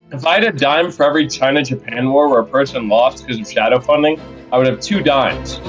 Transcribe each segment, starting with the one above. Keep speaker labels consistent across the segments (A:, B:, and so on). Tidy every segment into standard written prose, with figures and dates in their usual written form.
A: If I had a dime for every China-Japan war where a person lost because of shadow funding, I would have 2 dimes.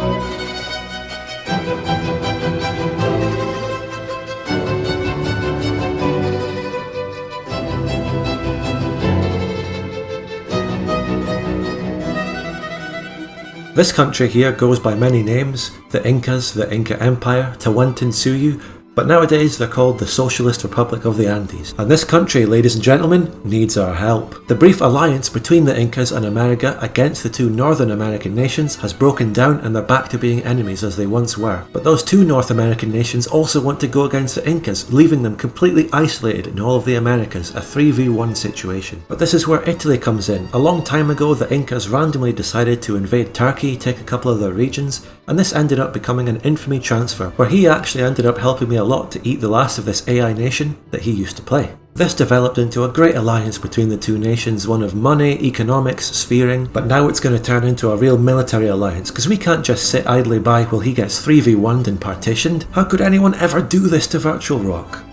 B: This country here goes by many names: the Incas, the Inca Empire, Tawantinsuyu, but nowadays they're called the Socialist Republic of the Andes. And this country, ladies and gentlemen, needs our help. The brief alliance between the Incas and America against the two Northern American nations has broken down and they're back to being enemies as they once were. But those two North American nations also want to go against the Incas, leaving them completely isolated in all of the Americas, a 3v1 situation. But this is where Italy comes in. A long time ago, the Incas randomly decided to invade Turkey, take a couple of their regions, and this ended up becoming an infamy transfer, where he actually ended up helping me a lot to eat the last of this AI nation that he used to play. This developed into a great alliance between the two nations, one of money, economics, sphering, but now it's going to turn into a real military alliance, because we can't just sit idly by while he gets 3v1'd and partitioned. How could anyone ever do this to Virtual Rock?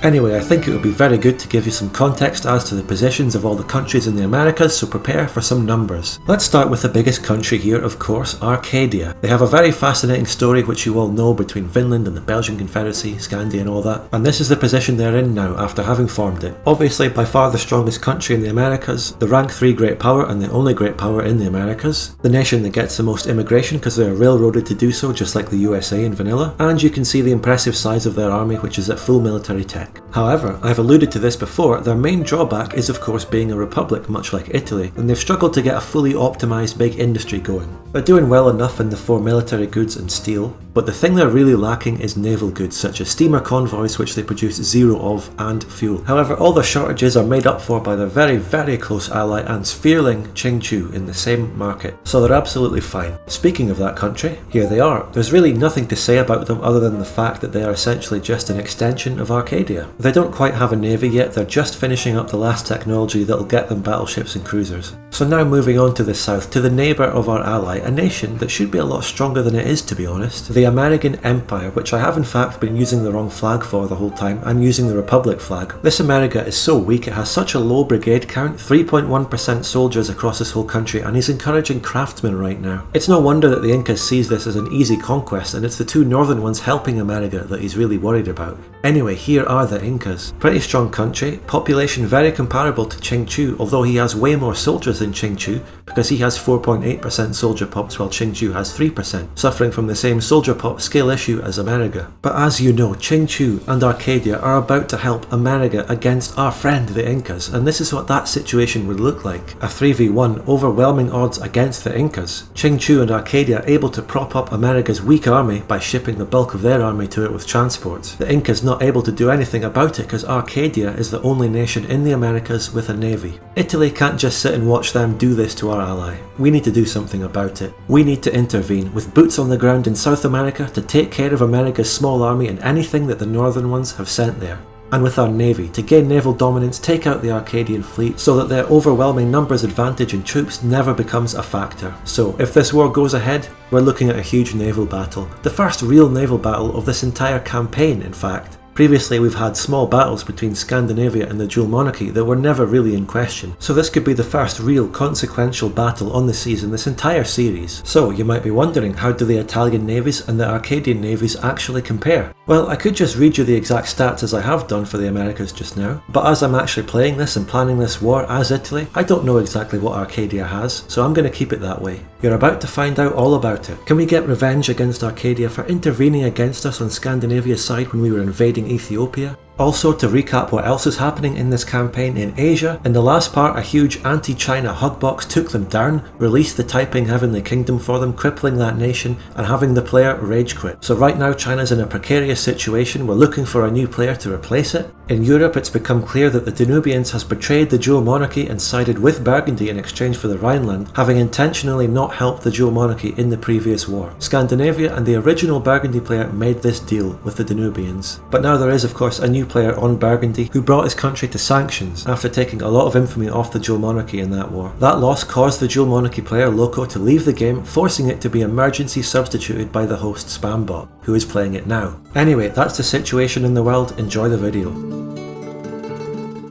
B: Anyway, I think it would be very good to give you some context as to the positions of all the countries in the Americas, so prepare for some numbers. Let's start with the biggest country here, of course, Arcadia. They have a very fascinating story which you all know between Finland and the Belgian Confederacy, Scandi and all that, and this is the position they're in now after having formed it. Obviously by far the strongest country in the Americas, the rank 3 great power and the only great power in the Americas, the nation that gets the most immigration because they are railroaded to do so just like the USA in vanilla, and you can see the impressive size of their army which is at full military tech. However, I've alluded to this before, their main drawback is of course being a republic much like Italy, and they've struggled to get a fully optimised big industry going. They're doing well enough in the 4 military goods and steel, but the thing they're really lacking is naval goods such as steamer convoys which they produce 0 of and fuel. However, all their shortages are made up for by their very close ally and sphereling Qingchu in the same market, so they're absolutely fine. Speaking of that country, here they are. There's really nothing to say about them other than the fact that they are essentially just an extension of Arcadia. They don't quite have a navy yet, they're just finishing up the last technology that'll get them battleships and cruisers. So now moving on to the south, to the neighbour of our ally, a nation that should be a lot stronger than it is to be honest. The American Empire, which I have in fact been using the wrong flag for the whole time. I'm using the Republic flag. This America is so weak, it has such a low brigade count, 3.1% soldiers across this whole country, and he's encouraging craftsmen right now. It's no wonder that the Incas sees this as an easy conquest, and it's the two northern ones helping America that he's really worried about. Anyway, here are the Incas. Pretty strong country, population very comparable to Qingchu, although he has way more soldiers than Qingchu, because he has 4.8% soldier pops while Qingchu has 3%, suffering from the same soldier pop skill issue as America. But as you know, Qingchu and Arcadia are about to help America against our friend the Incas, and this is what that situation would look like. A 3v1, overwhelming odds against the Incas. Qingchu and Arcadia able to prop up America's weak army by shipping the bulk of their army to it with transports. The Incas not able to do anything about it because Arcadia is the only nation in the Americas with a navy. Italy can't just sit and watch them do this to our ally. We need to do something about it. We need to intervene with boots on the ground in South America to take care of America's small army and anything that the northern ones have sent there. And with our navy, to gain naval dominance, take out the Arcadian fleet so that their overwhelming numbers advantage in troops never becomes a factor. So if this war goes ahead, we're looking at a huge naval battle. The first real naval battle of this entire campaign, in fact. Previously we've had small battles between Scandinavia and the Dual Monarchy that were never really in question, so this could be the first real consequential battle on the seas in this entire series. So you might be wondering, how do the Italian navies and the Arcadian navies actually compare? Well, I could just read you the exact stats as I have done for the Americas just now, but as I'm actually playing this and planning this war as Italy, I don't know exactly what Arcadia has, so I'm going to keep it that way. You're about to find out all about it. Can we get revenge against Arcadia for intervening against us on Scandinavia's side when we were invading Ethiopia? Also, to recap what else is happening in this campaign in Asia, in the last part a huge anti-China hugbox took them down, released the Taiping Heavenly Kingdom for them, crippling that nation and having the player rage quit. So right now China's in a precarious situation, we're looking for a new player to replace it. In Europe it's become clear that the Danubians has betrayed the Dual Monarchy and sided with Burgundy in exchange for the Rhineland, having intentionally not helped the Dual Monarchy in the previous war. Scandinavia and the original Burgundy player made this deal with the Danubians. But now there is of course a new player on Burgundy who brought his country to sanctions after taking a lot of infamy off the Dual Monarchy in that war. That loss caused the Dual Monarchy player Loco to leave the game, forcing it to be emergency substituted by the host Spambot, who is playing it now. Anyway, that's the situation in the world, enjoy the video.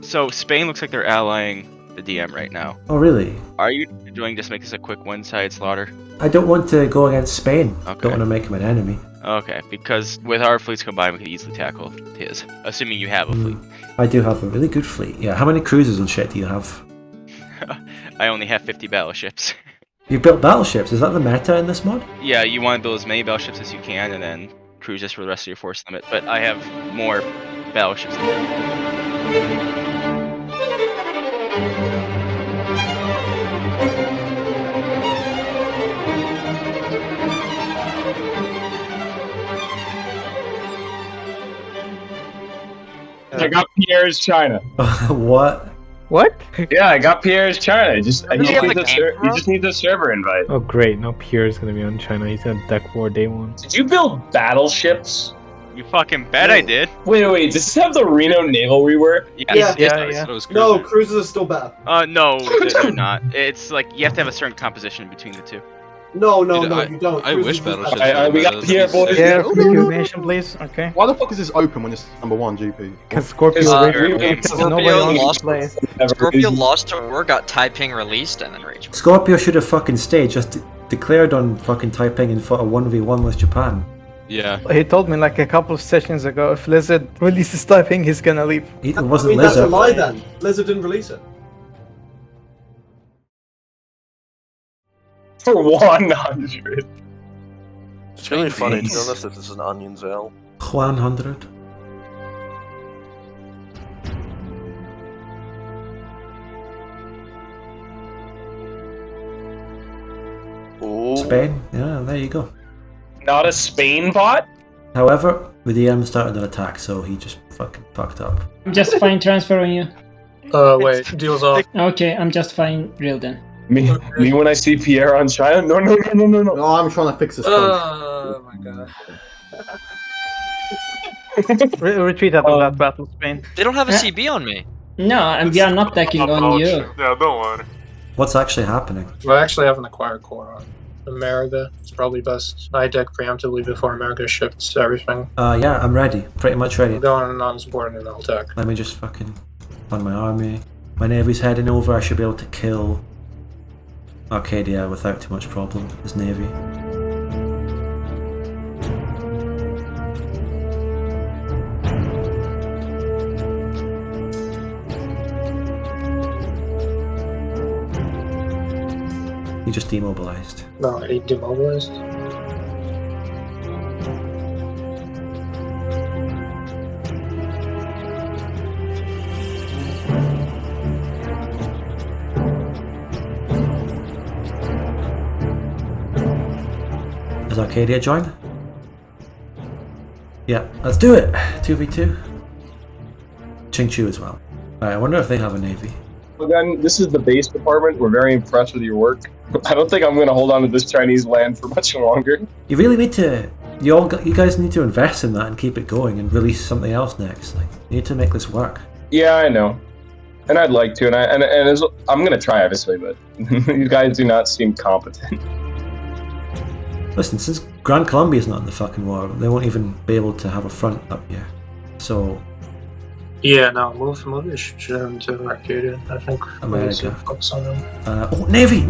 C: So Spain looks like they're allying the DM right now.
B: Oh, really?
C: Are you doing just make this a quick one-sided slaughter?
B: I don't want to go against Spain.
C: Okay.
B: Don't want to make him an enemy.
C: Okay, because with our fleets combined, we could easily tackle his. Assuming you have a fleet.
B: I do have a really good fleet. Yeah, how many cruisers and shit do you have?
C: I only have 50 battleships.
B: You built battleships. Is that the meta in this mod?
C: Yeah, you want to build as many battleships as you can, and then cruise just for the rest of your force limit. But I have more battleships than that.
A: I got Pierre's China.
B: What?
D: What?
A: Yeah, I got Pierre's China. He just
C: you
A: needs a server invite.
D: Oh great, now Pierre's gonna be on China. He's gonna deck war day one.
A: Did you build battleships?
C: You fucking bet I did.
A: Wait. Does this have the Reno naval rework?
C: Yes,
D: Yeah.
C: it
D: Yeah.
C: does.
E: No, cruisers are still better.
C: No, they're not. It's like you have to have a certain composition between the two.
E: No,
F: Dude,
E: you don't.
F: I wish
E: Cruisers are
F: battleships.
E: better.
A: We got Pierre, boys.
D: Yeah, nation, please. Okay.
G: Why the fuck is this open when it's number 1 GP?
D: Because Scorpio
A: Because
D: nobody
H: Scorpio
D: wants
H: lost-
D: to play.
H: Scorpio lost to war, got Taiping released, and then Rage.
B: Scorpio should have fucking stayed, just declared on fucking Taiping and fought a 1v1 with Japan.
F: Yeah.
D: He told me like a couple of sessions ago, if Lizard releases Taiping, he's gonna leave.
B: It
E: I
B: wasn't
E: mean, that's a
B: Lizard.
E: lie then. Lizard didn't release it.
A: For 100.
I: It's really funny to be honest if this is an Onions Ale.
B: 100.
I: Oh.
B: Spain? Yeah, there you go.
A: Not a Spain bot?
B: However, the DM started an attack, so he just fucking fucked up.
J: I'm just fine transferring you.
E: Wait, deals off.
J: Okay, I'm just fine real then.
A: Me when I see Pierre on China? No.
G: No, I'm trying to fix this.
E: Oh my god.
D: Retreat out of that battle, Spain.
H: They don't have a CB on me.
J: No, we are not decking on you.
E: Yeah, don't worry.
B: What's actually happening?
E: We actually have an acquired core on America. It's probably best I deck preemptively before America shifts everything.
B: Yeah, I'm ready. Pretty much ready.
E: I'm going non-supported and I'll attack.
B: Let me just fucking fund my army. My navy's heading over. I should be able to kill Arcadia without too much problem. His navy. He just demobilized.
E: No, he demobilized.
B: Does Arcadia join? Yeah, let's do it! 2v2. Qingchu as well. Alright, I wonder if they have a navy.
A: Again, this is the base department. We're very impressed with your work. I don't think I'm going to hold on to this Chinese land for much longer.
B: You really need to... You guys need to invest in that and keep it going and release something else next. Like, you need to make this work.
A: Yeah, I know. And I'd like to, I'm going to try, obviously, but you guys do not seem competent.
B: Listen, since Gran Colombia's not in the fucking war, they won't even be able to have a front up here. So...
E: Yeah, no, move him to Arcadia. I think
B: America.
E: Focus on him.
B: Oh, Navy!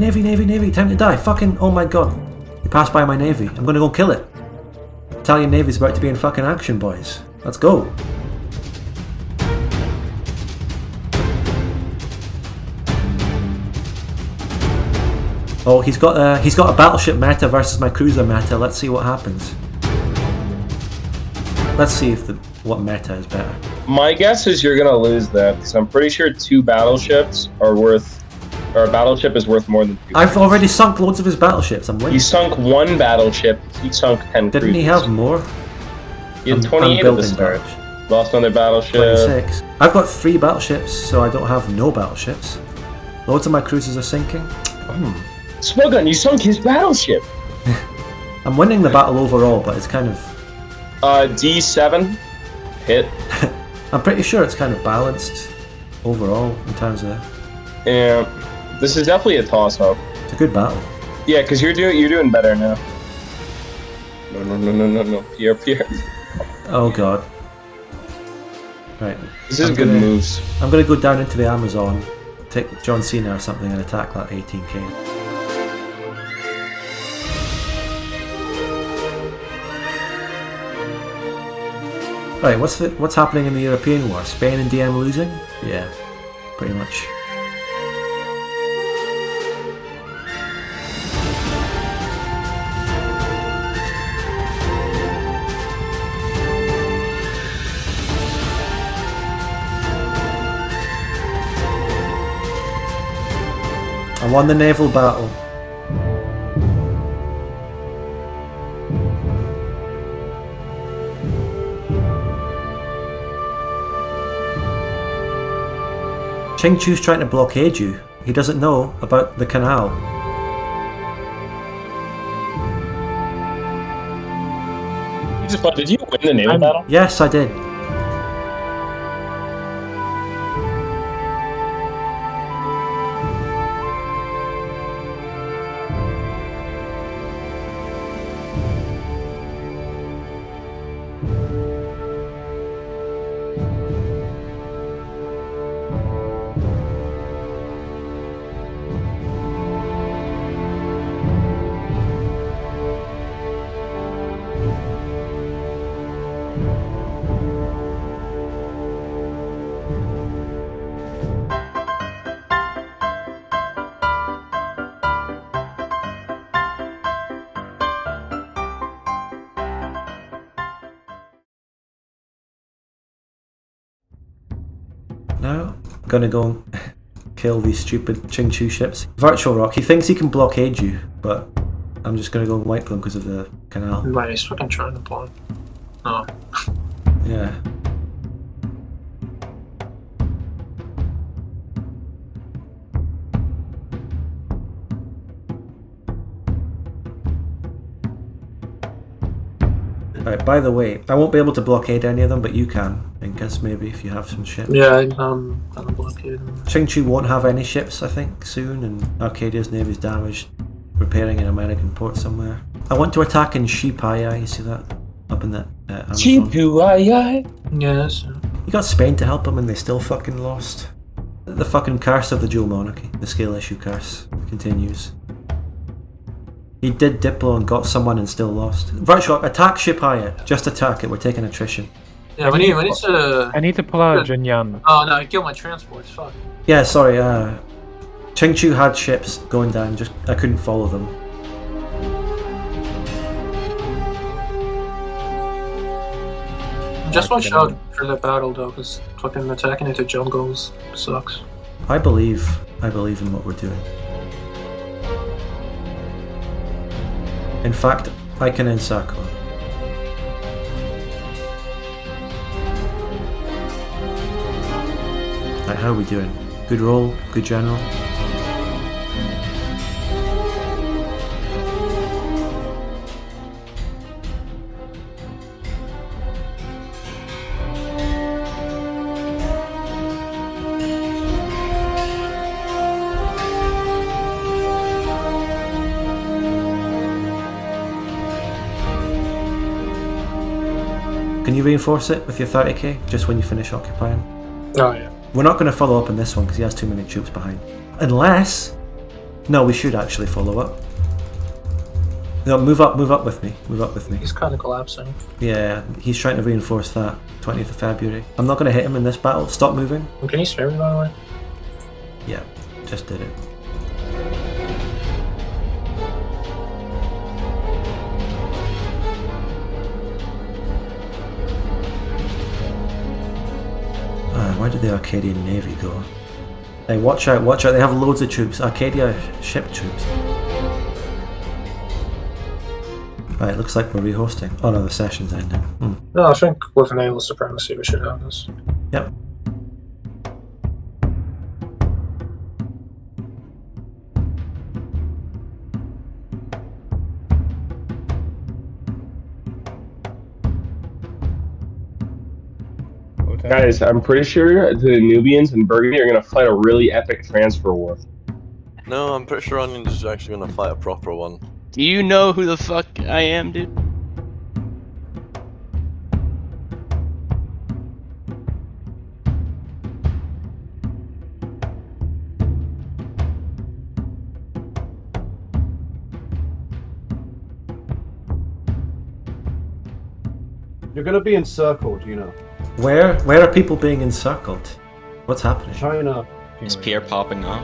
B: Time to die! Fucking, oh my god. You passed by my Navy. I'm gonna go kill it. Italian Navy's about to be in fucking action, boys. Let's go. Oh, he's got a battleship meta versus my cruiser meta. Let's see what happens. Let's see if what meta is better.
A: My guess is you're going to lose that, because I'm pretty sure 2 battleships are worth... Or a battleship is worth more than 2.
B: I've already sunk loads of his battleships. I'm winning.
A: He sunk 1 battleship. He sunk 10
B: Didn't he
A: cruisers.
B: have more?
A: He had
B: I'm
A: 28 at the
B: building
A: start.
B: battleships.
A: Lost another battleship.
B: 26. I've got 3 battleships, so I don't have no battleships. Loads of my cruisers are sinking.
A: Smogun, you sunk his battleship!
B: I'm winning the battle overall, but it's kind of...
A: D7. Hit.
B: I'm pretty sure it's kind of balanced overall in terms of...
A: Yeah. This is definitely a toss-up.
B: It's a good battle.
A: Yeah, because you're doing better now. No. Pierre.
B: Oh god. Right.
A: This is
B: I'm
A: good
B: gonna-
A: moves.
B: I'm gonna go down into the Amazon take John Cena or something and attack that 18k. Right, what's happening in the European war? Spain and DM losing? Yeah, pretty much. I won the naval battle. Ching Chu's trying to blockade you. He doesn't know about the canal.
A: Did you win the naval battle?
B: Yes, I did. Now, I'm gonna go and kill these stupid Ching Chu ships. Virtual Rock, he thinks he can blockade you, but I'm just gonna go and wipe them because of the canal.
E: Right, he's fucking trying to block. Oh.
B: Yeah. Right, by the way, I won't be able to blockade any of them, but you can, I guess, maybe, if you have some ships.
E: Yeah, I'm blockading.
B: Ching Chu won't have any ships, I think, soon, and Arcadia's navy's damaged, repairing an American port somewhere. I want to attack in Shipaya, you see that? Up in the Amazon.
E: Yes.
B: You got Spain to help them and they still fucking lost. The fucking curse of the Dual Monarchy, the scale issue curse, continues. He did Diplo and got someone and still lost. Virtual, attack Shipaya. Just attack it, we're taking attrition.
E: Yeah, we need to...
F: I need to pull out Jinyan.
E: Oh no, I killed my transports, fuck.
B: Yeah, sorry, Ching Chu had ships going down, just I couldn't follow them.
E: Just watch out for the battle though, because fucking attacking into jungles sucks.
B: I believe in what we're doing. In fact, I can encircle. Right, how are we doing? Good roll, good general. Can you reinforce it with your 30k just when you finish occupying?
E: Oh yeah.
B: We're not going to follow up on this one because he has too many troops behind. Unless... No, we should actually follow up. No, move up with me. Move up with me.
E: He's kind of collapsing.
B: Yeah, he's trying to reinforce that. 20th of February. I'm not going to hit him in this battle. Stop moving.
E: Can you spare me by the way?
B: Yeah, just did it. Where did the Arcadian navy go? Hey, watch out, they have loads of troops. Arcadia ship troops. Right, looks like we're rehosting. Oh no, the session's ending.
E: No, I think with naval supremacy we should have this.
B: Yep.
A: Guys, I'm pretty sure the Nubians and Burgundy are going to fight a really epic transfer war.
I: No, I'm pretty sure Onions is actually going to fight a proper one.
C: Do you know who the fuck I am, dude?
G: You're gonna be encircled, you know.
B: Where are people being encircled? What's happening?
G: China.
K: Is Pierre popping up?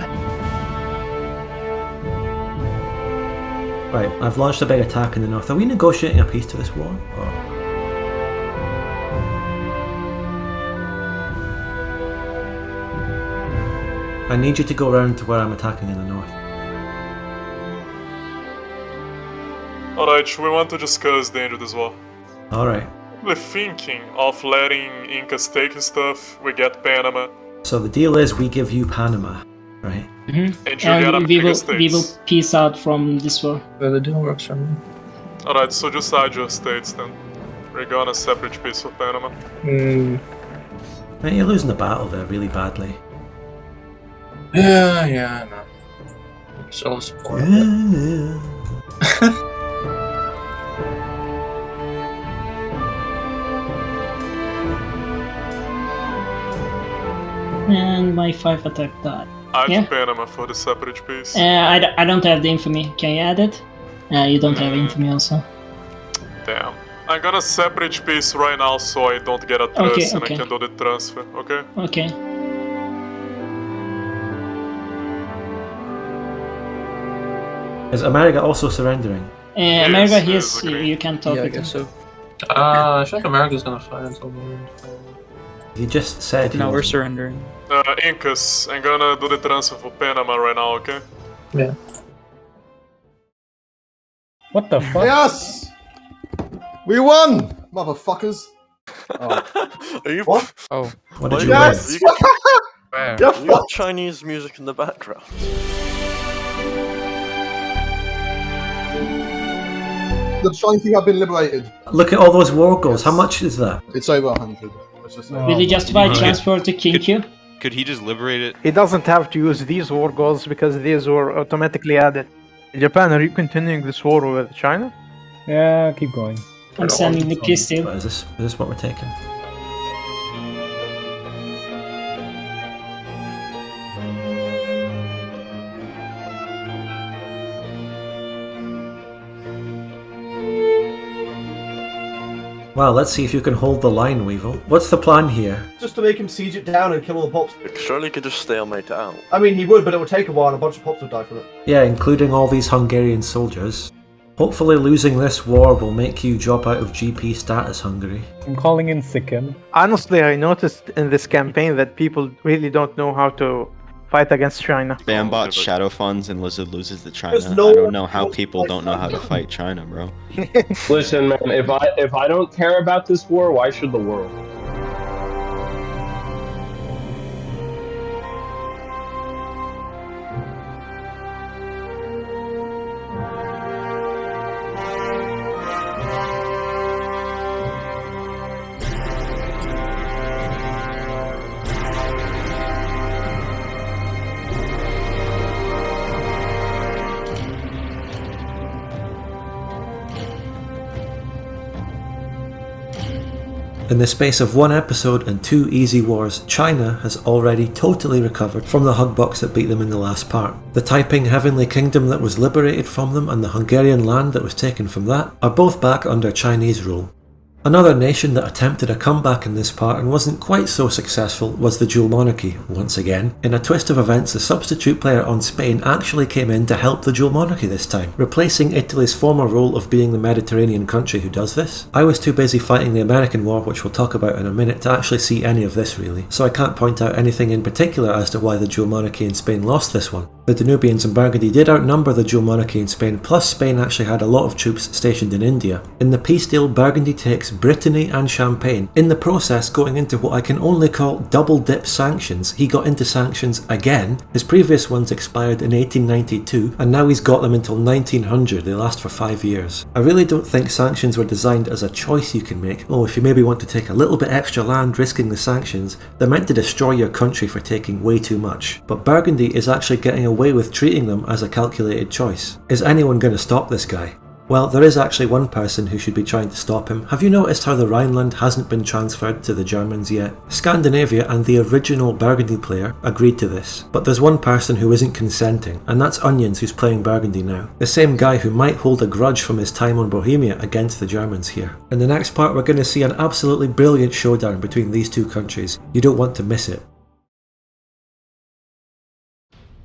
B: Right, I've launched a big attack in the north. Are we negotiating a peace to this war? Or... I need you to go around to where I'm attacking in the north.
L: Alright, we want to discuss the end of this war.
B: Alright.
L: We're thinking of letting Incas take stuff, we get Panama.
B: So the deal is we give you Panama, right?
J: Mm-hmm.
L: And you get American states.
J: We will peace out from this war.
E: Well, the deal works for me.
L: Alright, so just add your states then. We're gonna separate peace for Panama.
B: Mate, you're losing the battle there really badly.
E: Yeah, I know. So support.
J: And my 5 attack died.
L: Add Panama for the separate peace.
J: I don't have the infamy. Can you add it? You don't have infamy also.
L: Damn. I'm gonna separate peace right now so I don't get a trust and I can do the transfer, okay?
J: Okay.
B: Is America also surrendering?
J: America, you can talk
E: I
J: with
E: guess
J: him.
E: so. I think America's gonna fight until the end.
B: You just said
M: No, we're surrendering.
L: Incas, I'm gonna do the transfer for Panama right now, okay?
E: Yeah.
F: What the fuck?
G: Yes! We won! Motherfuckers!
I: Are you
G: What?
F: Oh.
B: What did you
G: Yes!
I: You got,
G: Yeah,
I: you got Chinese music in the background.
G: The Chinese people have been liberated.
B: Look at all those war goals. How much is that?
G: It's over 100. Let's just say.
J: Will you justify transfer to Kinkyu?
K: Could he just liberate it?
D: He doesn't have to use these war goals because these were automatically added. Japan, are you continuing this war with China?
F: Yeah, keep going.
J: I'm sending the peace deal.
B: What is this what we're taking? Well, let's see if you can hold the line, Weevil. What's the plan here?
G: Just to make him siege it down and kill all the pops.
I: Surely could just stalemate out.
G: I mean, he would, but it would take a while and a bunch of pops would die from it.
B: Yeah, including all these Hungarian soldiers. Hopefully losing this war will make you drop out of GP status, Hungary.
F: I'm calling in Sikkim.
D: Honestly, I noticed in this campaign that people really don't know how to fight against China.
K: Spam bot shadow funds and Lizard loses to China.
G: There's no
K: I don't know
G: one
K: how
G: else
K: people
G: fights
K: don't know how to
G: China.
K: fight China, bro.
A: Listen, man, if I don't care about this war, why should the world?
B: In the space of one episode and 2 easy wars, China has already totally recovered from the hugbox that beat them in the last part. The Taiping Heavenly Kingdom that was liberated from them and the Hungarian land that was taken from that are both back under Chinese rule. Another nation that attempted a comeback in this part and wasn't quite so successful was the Dual Monarchy, once again. In a twist of events, the substitute player on Spain actually came in to help the Dual Monarchy this time, replacing Italy's former role of being the Mediterranean country who does this. I was too busy fighting the American War, which we'll talk about in a minute, to actually see any of this really, so I can't point out anything in particular as to why the Dual Monarchy in Spain lost this one. The Danubians and Burgundy did outnumber the Dual Monarchy in Spain, plus Spain actually had a lot of troops stationed in India. In the peace deal, Burgundy takes Brittany and Champagne. In the process, going into what I can only call double dip sanctions, he got into sanctions again. His previous ones expired in 1892, and now he's got them until 1900. They last for 5 years. I really don't think sanctions were designed as a choice you can make. Oh, if you maybe want to take a little bit extra land risking the sanctions, they're meant to destroy your country for taking way too much. But Burgundy is actually getting away with treating them as a calculated choice. Is anyone going to stop this guy? Well, there is actually one person who should be trying to stop him. Have you noticed how the Rhineland hasn't been transferred to the Germans yet? Scandinavia and the original Burgundy player agreed to this, but there's one person who isn't consenting, and that's Onions, who's playing Burgundy now. The same guy who might hold a grudge from his time on Bohemia against the Germans here. In the next part, we're going to see an absolutely brilliant showdown between these two countries. You don't want to miss it.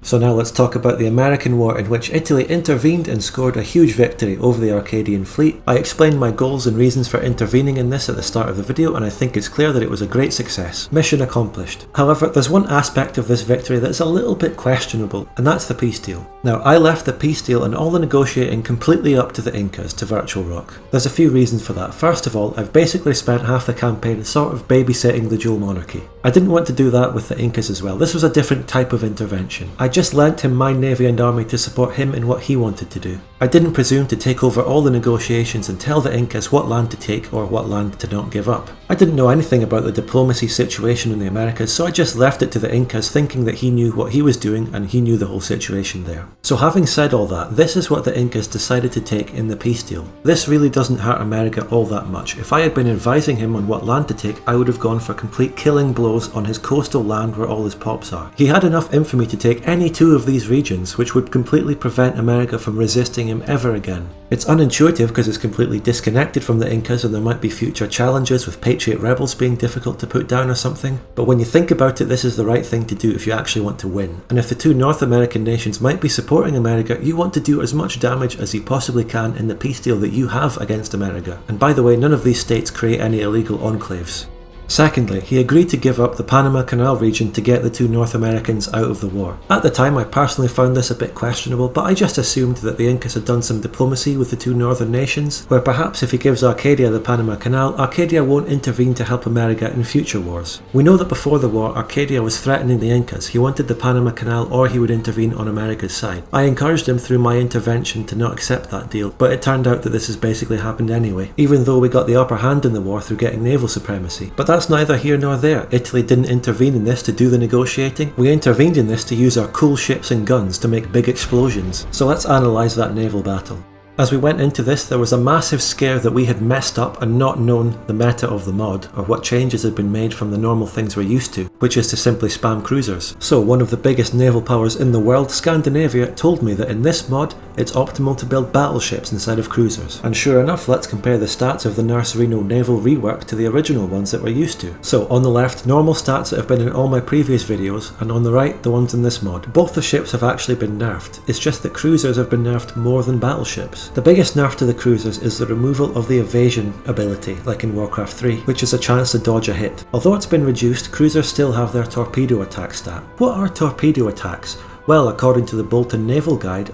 B: So now let's talk about the American War, in which Italy intervened and scored a huge victory over the Arcadian fleet. I explained my goals and reasons for intervening in this at the start of the video, and I think it's clear that it was a great success. Mission accomplished. However, there's one aspect of this victory that's a little bit questionable, and that's the peace deal. Now, I left the peace deal and all the negotiating completely up to the Incas, to Virtual Rock. There's a few reasons for that. First of all, I've basically spent half the campaign sort of babysitting the Dual Monarchy. I didn't want to do that with the Incas as well. This was a different type of intervention. I just lent him my navy and army to support him in what he wanted to do. I didn't presume to take over all the negotiations and tell the Incas what land to take or what land to not give up. I didn't know anything about the diplomacy situation in the Americas, so I just left it to the Incas, thinking that he knew what he was doing and he knew the whole situation there. So having said all that, this is what the Incas decided to take in the peace deal. This really doesn't hurt America all that much. If I had been advising him on what land to take, I would have gone for complete killing blows on his coastal land where all his pops are. He had enough infamy to take any two of these regions, which would completely prevent America from resisting him ever again. It's unintuitive because it's completely disconnected from the Incas, and there might be future challenges with Patriot rebels being difficult to put down or something, but when you think about it, this is the right thing to do if you actually want to win. And if the two North American nations might be supporting America, you want to do as much damage as you possibly can in the peace deal that you have against America. And by the way, none of these states create any illegal enclaves. Secondly, he agreed to give up the Panama Canal region to get the two North Americans out of the war. At the time, I personally found this a bit questionable, but I just assumed that the Incas had done some diplomacy with the two northern nations, where perhaps if he gives Arcadia the Panama Canal, Arcadia won't intervene to help America in future wars. We know that before the war, Arcadia was threatening the Incas. He wanted the Panama Canal or he would intervene on America's side. I encouraged him through my intervention to not accept that deal, but it turned out that this has basically happened anyway, even though we got the upper hand in the war through getting naval supremacy. But that's neither here nor there. Italy didn't intervene in this to do the negotiating. We intervened in this to use our cool ships and guns to make big explosions. So let's analyse that naval battle. As we went into this, there was a massive scare that we had messed up and not known the meta of the mod, or what changes had been made from the normal things we're used to, which is to simply spam cruisers. So one of the biggest naval powers in the world, Scandinavia, told me that in this mod, it's optimal to build battleships instead of cruisers. And sure enough, let's compare the stats of the Nurserino naval rework to the original ones that we're used to. So on the left, normal stats that have been in all my previous videos, and on the right, the ones in this mod. Both the ships have actually been nerfed. It's just that cruisers have been nerfed more than battleships. The biggest nerf to the cruisers is the removal of the evasion ability, like in Warcraft 3, which is a chance to dodge a hit. Although it's been reduced, cruisers still have their torpedo attack stat. What are torpedo attacks? Well, according to the Bolton Naval Guide,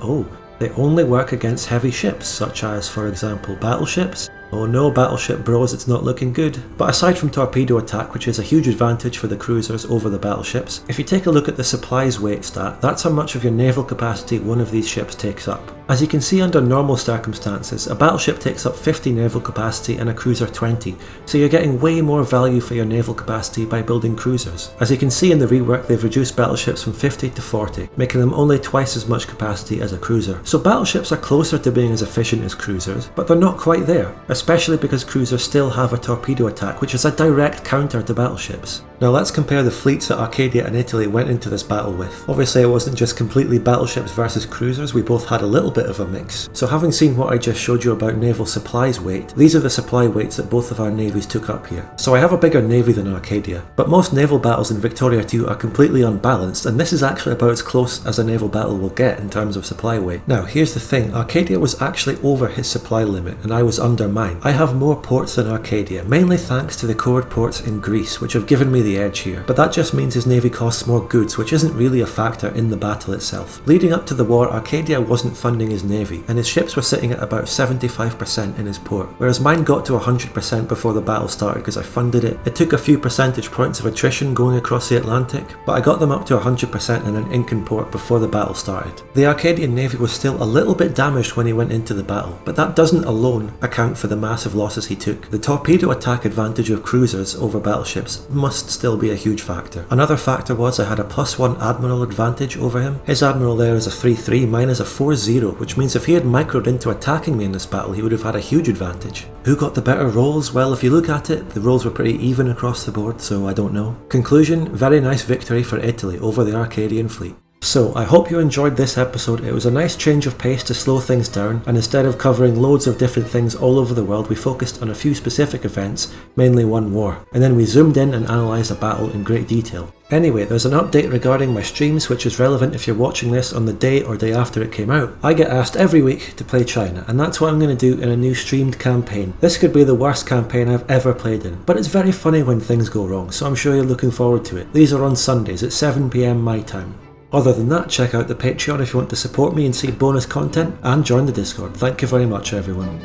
B: they only work against heavy ships, such as, for example, battleships. Oh no, battleship bros, it's not looking good. But aside from torpedo attack, which is a huge advantage for the cruisers over the battleships, if you take a look at the supplies weight stat, that's how much of your naval capacity one of these ships takes up. As you can see, under normal circumstances, a battleship takes up 50 naval capacity and a cruiser 20, so you're getting way more value for your naval capacity by building cruisers. As you can see in the rework, they've reduced battleships from 50 to 40, making them only twice as much capacity as a cruiser. So battleships are closer to being as efficient as cruisers, but they're not quite there, especially because cruisers still have a torpedo attack, which is a direct counter to battleships. Now let's compare the fleets that Arcadia and Italy went into this battle with. Obviously it wasn't just completely battleships versus cruisers, we both had a little bit of a mix. So having seen what I just showed you about naval supplies weight, these are the supply weights that both of our navies took up here. So I have a bigger navy than Arcadia, but most naval battles in Victoria 2 are completely unbalanced, and this is actually about as close as a naval battle will get in terms of supply weight. Now here's the thing, Arcadia was actually over his supply limit and I was under mine. I have more ports than Arcadia, mainly thanks to the cord ports in Greece, which have given me the edge here, but that just means his navy costs more goods, which isn't really a factor in the battle itself. Leading up to the war, Arcadia wasn't funding his navy, and his ships were sitting at about 75% in his port, whereas mine got to 100% before the battle started because I funded it. It took a few percentage points of attrition going across the Atlantic, but I got them up to 100% in an Incan port before the battle started. The Arcadian navy was still a little bit damaged when he went into the battle, but that doesn't alone account for the massive losses he took. The torpedo attack advantage of cruisers over battleships must still be a huge factor. Another factor was I had a +1 admiral advantage over him. His admiral there is a 3-3, mine is a 4-0, which means if he had microed into attacking me in this battle, he would have had a huge advantage. Who got the better rolls? Well, if you look at it, the rolls were pretty even across the board, so I don't know. Conclusion, very nice victory for Italy over the Arcadian fleet. So, I hope you enjoyed this episode. It was a nice change of pace to slow things down, and instead of covering loads of different things all over the world, we focused on a few specific events, mainly one war, and then we zoomed in and analysed a battle in great detail. Anyway, there's an update regarding my streams which is relevant if you're watching this on the day or day after it came out. I get asked every week to play China, and that's what I'm going to do in a new streamed campaign. This could be the worst campaign I've ever played in, but it's very funny when things go wrong, so I'm sure you're looking forward to it. These are on Sundays at 7 PM my time. Other than that, check out the Patreon if you want to support me and see bonus content, and join the Discord. Thank you very much, everyone.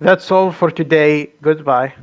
D: That's all for today. Goodbye.